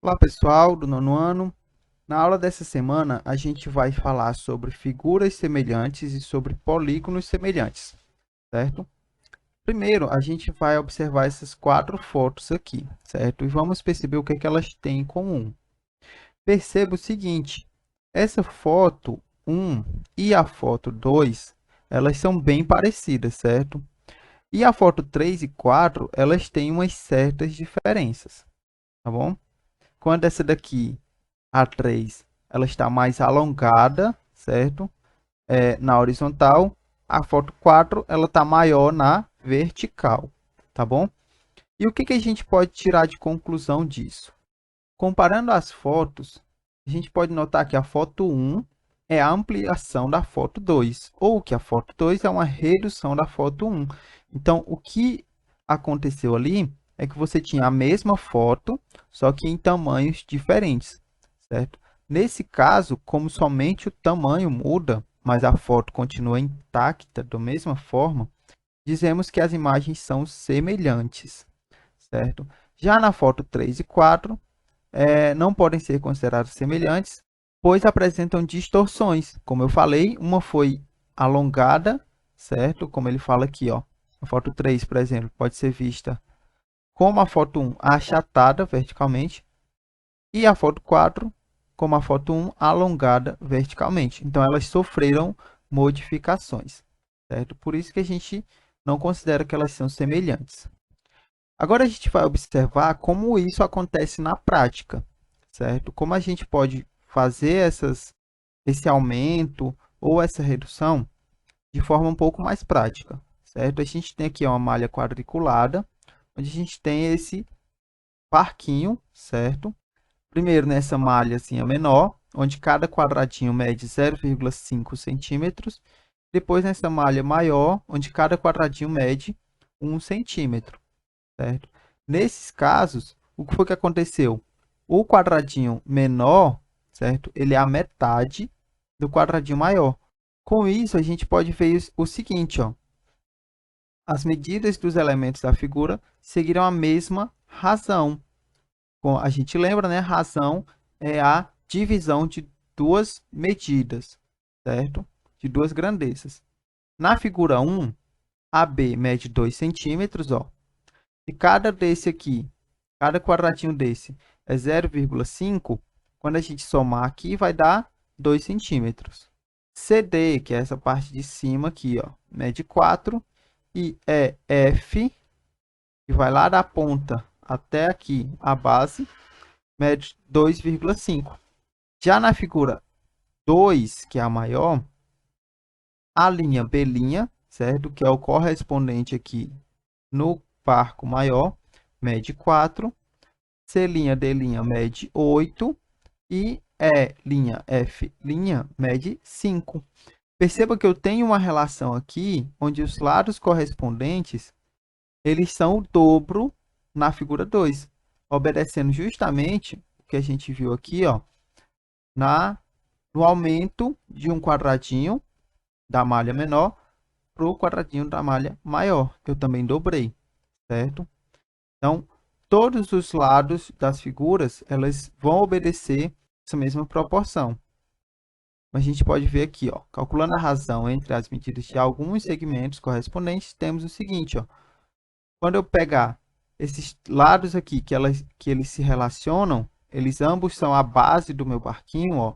Olá pessoal do nono ano. Na aula dessa semana a gente vai falar sobre figuras semelhantes e sobre polígonos semelhantes, certo? Primeiro a gente vai observar essas quatro fotos aqui, certo? E vamos perceber o que é que elas têm em comum. Perceba o seguinte, essa foto 1 e a foto 2, elas são bem parecidas, certo? E a foto 3 e 4, elas têm umas certas diferenças, tá bom? Quando essa daqui a 3 ela está mais alongada, certo? Na horizontal. A foto 4 ela está maior na vertical, tá bom? E o que, que a gente pode tirar de conclusão disso? Comparando as fotos, a gente pode notar que a foto 1 é a ampliação da foto 2, ou que a foto 2 é uma redução da foto 1. Então, o que aconteceu ali é que você tinha a mesma foto, só que em tamanhos diferentes, certo? Nesse caso, como somente o tamanho muda, mas a foto continua intacta da mesma forma, dizemos que as imagens são semelhantes, certo? Já na foto 3 e 4, não podem ser considerados semelhantes, pois apresentam distorções. Como eu falei, uma foi alongada, certo? Como ele fala aqui, ó. A foto 3, por exemplo, pode ser vista como a foto 1 achatada verticalmente e a foto 4 como a foto 1 alongada verticalmente. Então, elas sofreram modificações, certo? Por isso que a gente não considera que elas são semelhantes. Agora a gente vai observar como isso acontece na prática, certo? Como a gente pode fazer esse aumento ou essa redução de forma um pouco mais prática, certo? A gente tem aqui uma malha quadriculada, onde a gente tem esse parquinho, certo? Primeiro nessa malha assim, a menor, onde cada quadradinho mede 0,5 centímetros. Depois nessa malha maior, onde cada quadradinho mede 1 centímetro, certo? Nesses casos, o que foi que aconteceu? O quadradinho menor, certo? Ele é a metade do quadradinho maior. Com isso, a gente pode ver o seguinte, ó. As medidas dos elementos da figura seguiram a mesma razão. A gente lembra, né? Razão é a divisão de duas medidas, certo? De duas grandezas. Na figura 1, AB mede 2 centímetros, ó. Se cada desse aqui, cada quadradinho desse é 0,5, quando a gente somar aqui, vai dar 2 centímetros. CD, que é essa parte de cima aqui, ó, mede 4. E EF, que vai lá da ponta até aqui, a base, mede 2,5. Já na figura 2, que é a maior, a linha B', certo? Que é o correspondente aqui no parco maior, mede 4. C', D' mede 8 e F' mede 5. Perceba que eu tenho uma relação aqui onde os lados correspondentes eles são o dobro na figura 2, obedecendo justamente o que a gente viu aqui, ó, no aumento de um quadradinho da malha menor para o quadradinho da malha maior. Eu também dobrei, certo? Então, todos os lados das figuras, elas vão obedecer essa mesma proporção. A gente pode ver aqui, ó, calculando a razão entre as medidas de alguns segmentos correspondentes, temos o seguinte, ó, quando eu pegar esses lados aqui, que eles se relacionam, eles ambos são a base do meu barquinho, ó.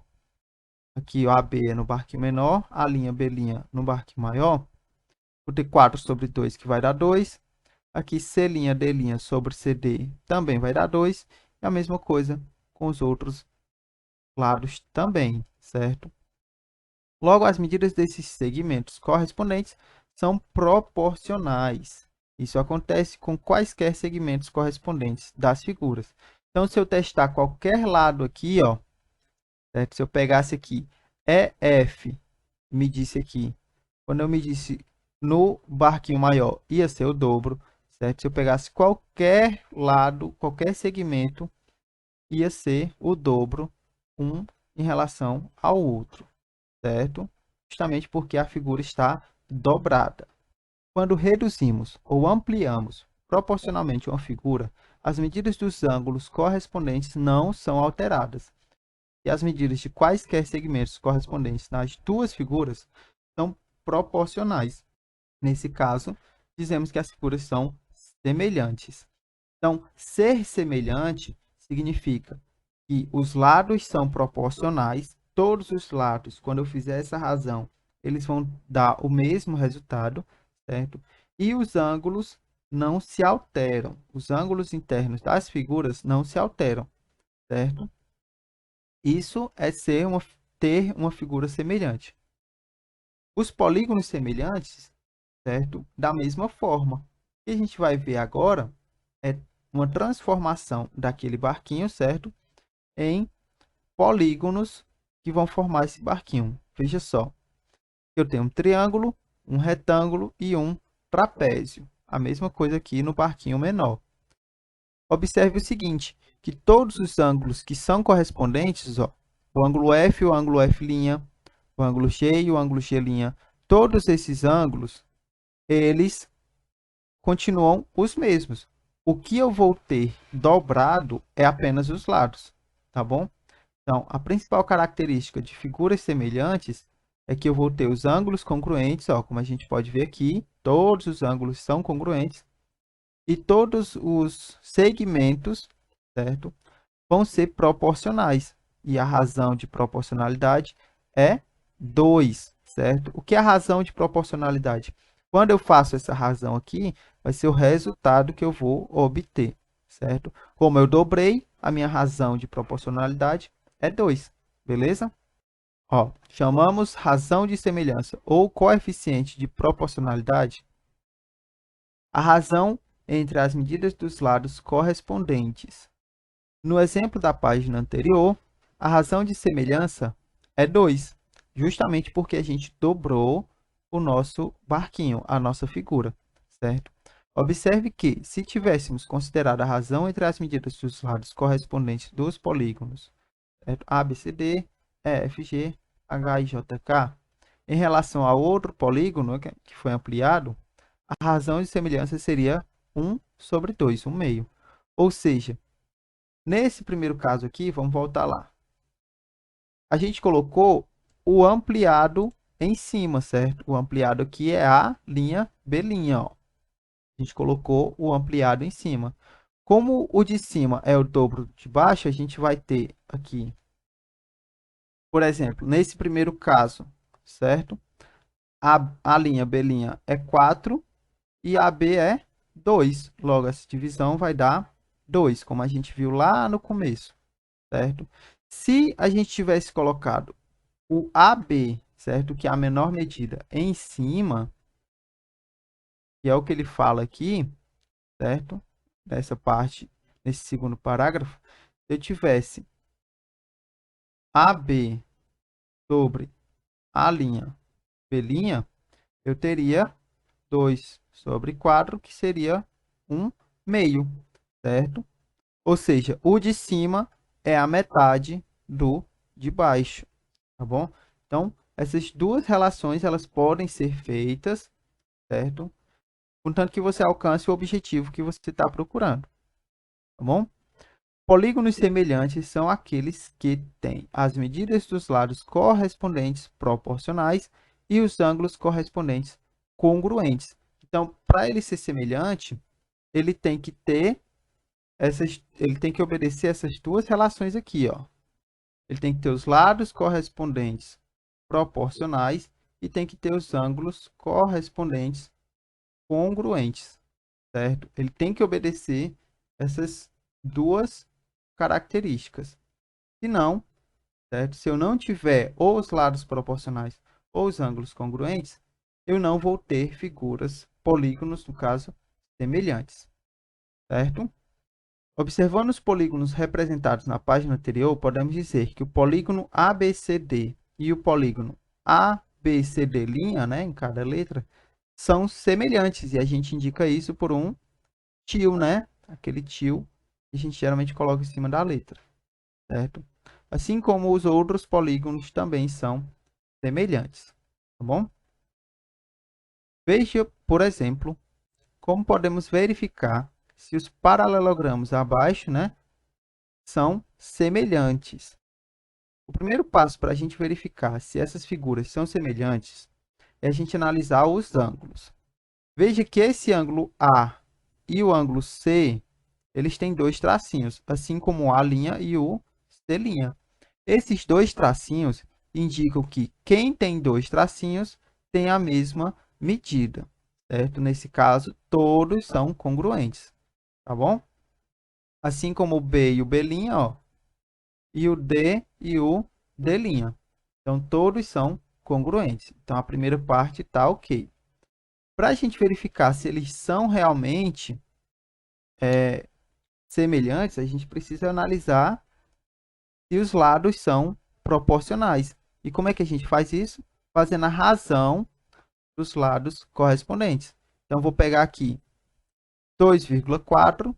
Aqui o AB é no barquinho menor, a linha B' no barquinho maior. Vou ter 4 sobre 2, que vai dar 2. Aqui C', D' sobre CD também vai dar 2. E a mesma coisa com os outros lados também, certo? Logo, as medidas desses segmentos correspondentes são proporcionais. Isso acontece com quaisquer segmentos correspondentes das figuras. Então, se eu testar qualquer lado aqui, ó, certo? Se eu pegasse aqui EF, medisse aqui, quando eu medisse no barquinho maior, ia ser o dobro, certo? Se eu pegasse qualquer lado, qualquer segmento, ia ser o dobro, um em relação ao outro, certo? Justamente porque a figura está dobrada. Quando reduzimos ou ampliamos proporcionalmente uma figura, as medidas dos ângulos correspondentes não são alteradas. E as medidas de quaisquer segmentos correspondentes nas duas figuras são proporcionais. Nesse caso, dizemos que as figuras são semelhantes. Então, ser semelhante significa que os lados são proporcionais, todos os lados, quando eu fizer essa razão, eles vão dar o mesmo resultado, certo? E os ângulos não se alteram. Os ângulos internos das figuras não se alteram, certo? Isso é ter uma figura semelhante. Os polígonos semelhantes, certo? Da mesma forma. O que a gente vai ver agora é uma transformação daquele barquinho, certo? Em polígonos que vão formar esse barquinho. Veja só. Eu tenho um triângulo, um retângulo e um trapézio. A mesma coisa aqui no barquinho menor. Observe o seguinte, que todos os ângulos que são correspondentes, ó, o ângulo F, o ângulo F', o ângulo G e o ângulo G', todos esses ângulos, eles continuam os mesmos. O que eu vou ter dobrado é apenas os lados, tá bom? Então, a principal característica de figuras semelhantes é que eu vou ter os ângulos congruentes, ó, como a gente pode ver aqui, todos os ângulos são congruentes, e todos os segmentos, certo, vão ser proporcionais. E a razão de proporcionalidade é 2, certo? O que é a razão de proporcionalidade? Quando eu faço essa razão aqui, vai ser o resultado que eu vou obter, certo? Como eu dobrei, a minha razão de proporcionalidade é 2, beleza? Ó, chamamos razão de semelhança ou coeficiente de proporcionalidade a razão entre as medidas dos lados correspondentes. No exemplo da página anterior, a razão de semelhança é 2, justamente porque a gente dobrou o nosso barquinho, a nossa figura, certo? Observe que, se tivéssemos considerado a razão entre as medidas dos lados correspondentes dos polígonos, certo? A, B, C, D, E, F, G, H, I, J, K, em relação ao outro polígono que foi ampliado, a razão de semelhança seria 1 sobre 2, 1 meio. Ou seja, nesse primeiro caso aqui, vamos voltar lá. A gente colocou o ampliado em cima, certo? O ampliado aqui é A', B', ó. A gente colocou o ampliado em cima. Como o de cima é o dobro de baixo, a gente vai ter aqui, por exemplo, nesse primeiro caso, certo? A linha B' é 4 e a B é 2. Logo, essa divisão vai dar 2, como a gente viu lá no começo, certo? Se a gente tivesse colocado o AB, certo? Que é a menor medida, em cima, que é o que ele fala aqui, certo? Nessa parte, nesse segundo parágrafo, se eu tivesse AB sobre a linha B', eu teria 2 sobre 4, que seria 1 meio, certo? Ou seja, o de cima é a metade do de baixo, tá bom? Então, essas duas relações, elas podem ser feitas, certo? Contanto que você alcance o objetivo que você está procurando, tá bom? Polígonos semelhantes são aqueles que têm as medidas dos lados correspondentes proporcionais e os ângulos correspondentes congruentes. Então, para ele ser semelhante, ele tem que ter ele tem que obedecer essas duas relações aqui, ó. Ele tem que ter os lados correspondentes proporcionais e tem que ter os ângulos correspondentes congruentes, certo? Ele tem que obedecer essas duas características. Se não, certo? Se eu não tiver ou os lados proporcionais ou os ângulos congruentes, eu não vou ter figuras, polígonos, no caso, semelhantes, certo? Observando os polígonos representados na página anterior, podemos dizer que o polígono ABCD e o polígono ABCD', né, em cada letra, são semelhantes. E a gente indica isso por um tio, né? Aquele tio que a gente geralmente coloca em cima da letra, certo? Assim como os outros polígonos também são semelhantes, tá bom? Veja, por exemplo, como podemos verificar se os paralelogramos abaixo, né, são semelhantes. O primeiro passo para a gente verificar se essas figuras são semelhantes é a gente analisar os ângulos. Veja que esse ângulo A e o ângulo C, eles têm dois tracinhos, assim como o A' e o C'. Esses dois tracinhos indicam que quem tem dois tracinhos tem a mesma medida, certo? Nesse caso, todos são congruentes, tá bom? Assim como o B e o B', ó, e o D e o D'. Então, todos são congruentes. Então, a primeira parte está ok. Para a gente verificar se eles são realmente semelhantes, a gente precisa analisar se os lados são proporcionais. E como é que a gente faz isso? Fazendo a razão dos lados correspondentes. Então, vou pegar aqui 2,4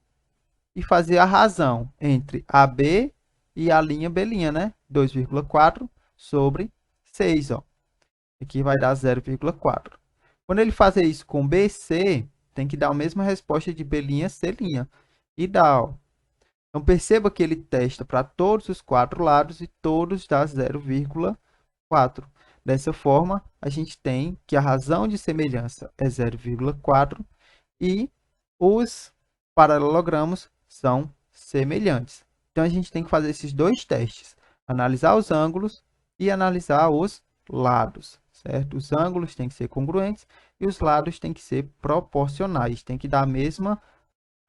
e fazer a razão entre AB e a linha B', né? 2,4 sobre 6, ó. Aqui vai dar 0,4. Quando ele fazer isso com BC, tem que dar a mesma resposta de B', C'. E dá, ó. Então, perceba que ele testa para todos os quatro lados e todos dá 0,4. Dessa forma, a gente tem que a razão de semelhança é 0,4 e os paralelogramos são semelhantes. Então, a gente tem que fazer esses dois testes, analisar os ângulos e analisar os lados, certo? Os ângulos têm que ser congruentes e os lados têm que ser proporcionais, tem que dar a mesma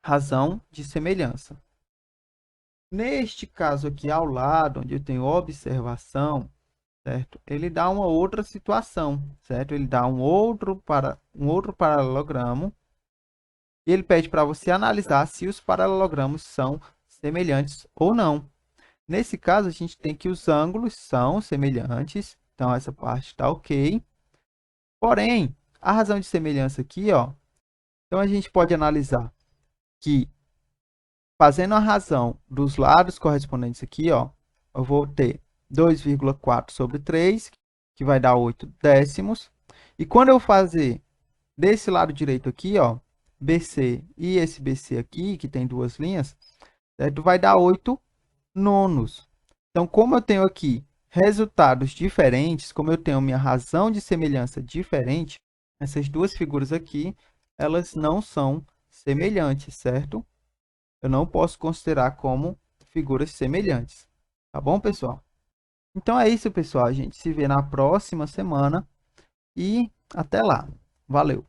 razão de semelhança. Neste caso aqui ao lado, onde eu tenho observação, certo? Ele dá uma outra situação, certo? Ele dá um outro paralelogramo e ele pede para você analisar se os paralelogramos são semelhantes ou não. Nesse caso, a gente tem que os ângulos são semelhantes, então essa parte está ok. Porém, a razão de semelhança aqui, ó, então a gente pode analisar que fazendo a razão dos lados correspondentes aqui, ó, eu vou ter 2,4 sobre 3, que vai dar 8 décimos. E quando eu fazer desse lado direito aqui, ó, BC e esse BC aqui, que tem duas linhas, certo? Vai dar 8 nonos. Então, como eu tenho aqui resultados diferentes, como eu tenho minha razão de semelhança diferente, essas duas figuras aqui, elas não são semelhantes, certo? Eu não posso considerar como figuras semelhantes. Tá bom, pessoal? Então é isso, pessoal. A gente se vê na próxima semana e até lá. Valeu!